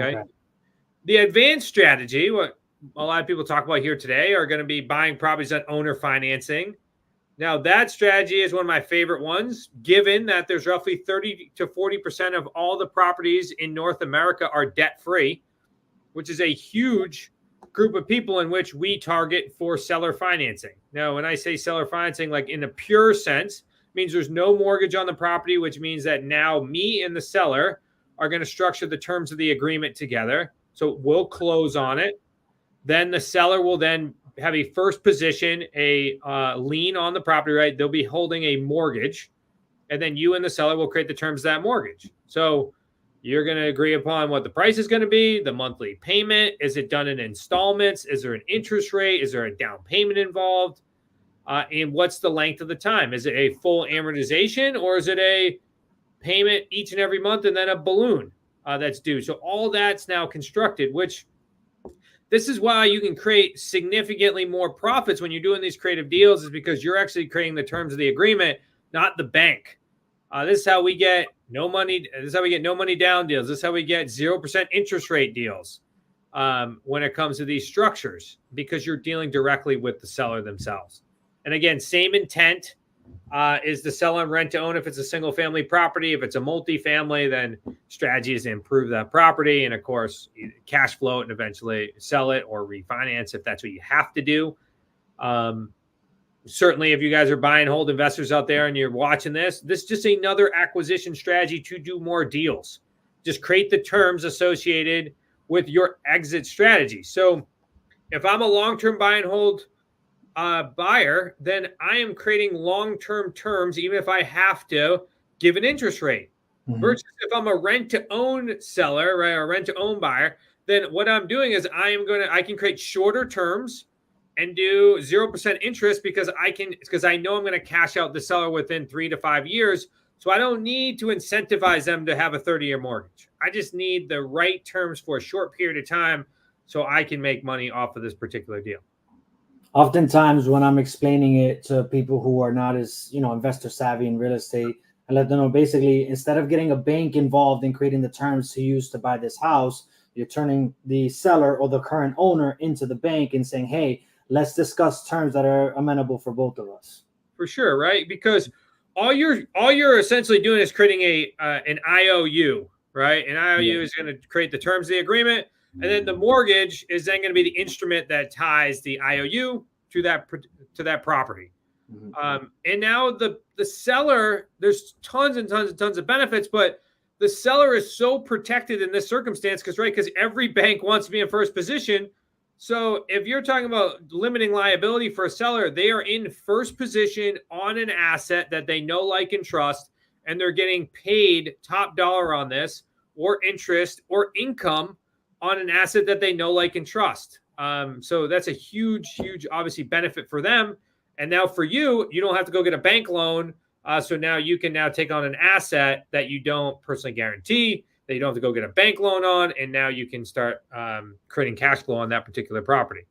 Okay. The advanced strategy, what a lot of people talk about here today, are going to be buying properties on owner financing. Now, that strategy is one of my favorite ones, given that there's roughly 30 to 40% of all the properties in North America are debt-free, which is a huge group of people in which we target for seller financing. Now, when I say seller financing, like in the pure sense, means there's no mortgage on the property, which means that now me and the seller are going to structure the terms of the agreement together. So we'll close on it. Then the seller will then have a first position, a lien on the property, right? They'll be holding a mortgage. And then you and the seller will create the terms of that mortgage. So you're going to agree upon what the price is going to be, the monthly payment. Is it done in installments? Is there an interest rate? Is there a down payment involved? And what's the length of the time? Is it a full amortization, or is it a payment each and every month and then a balloon that's due? So all that's now constructed, which this is why you can create significantly more profits when you're doing these creative deals, is because you're actually creating the terms of the agreement, not the bank. This is how we get no money. This is how we get no money down deals. This is how we get 0% interest rate deals when it comes to these structures, because you're dealing directly with the seller themselves. And again, same intent is to sell on rent to own if it's a single family property. If it's a multifamily, then strategy is to improve that property. And of course, cash flow it and eventually sell it or refinance if that's what you have to do. Certainly, if you guys are buy and hold investors out there and you're watching this is just another acquisition strategy to do more deals. Just create the terms associated with your exit strategy. So if I'm a long-term buy and hold buyer, then I am creating long-term terms, even if I have to give an interest rate. Mm-hmm. Versus if I'm a rent-to-own seller, right, or rent-to-own buyer, then what I'm doing is I can create shorter terms and do 0% interest because I know I'm going to cash out the seller within 3 to 5 years. So I don't need to incentivize them to have a 30-year mortgage. I just need the right terms for a short period of time so I can make money off of this particular deal. Oftentimes when I'm explaining it to people who are not as, investor savvy in real estate, I let them know basically instead of getting a bank involved in creating the terms to use to buy this house, you're turning the seller or the current owner into the bank and saying, hey, let's discuss terms that are amenable for both of us. For sure, right? Because all you're essentially doing is creating an IOU, right? An IOU is going to create the terms of the agreement. And then the mortgage is then going to be the instrument that ties the IOU to that property. Mm-hmm. And now the seller, there's tons and tons and tons of benefits, but the seller is so protected in this circumstance because every bank wants to be in first position. So if you're talking about limiting liability for a seller, they are in first position on an asset that they know, like, and trust, and they're getting paid top dollar on this, or interest or income on an asset that they know, like, and trust. So that's a huge, huge, obviously, benefit for them. And now for you, you don't have to go get a bank loan. So now you can now take on an asset that you don't personally guarantee, that you don't have to go get a bank loan on. And now you can start creating cash flow on that particular property.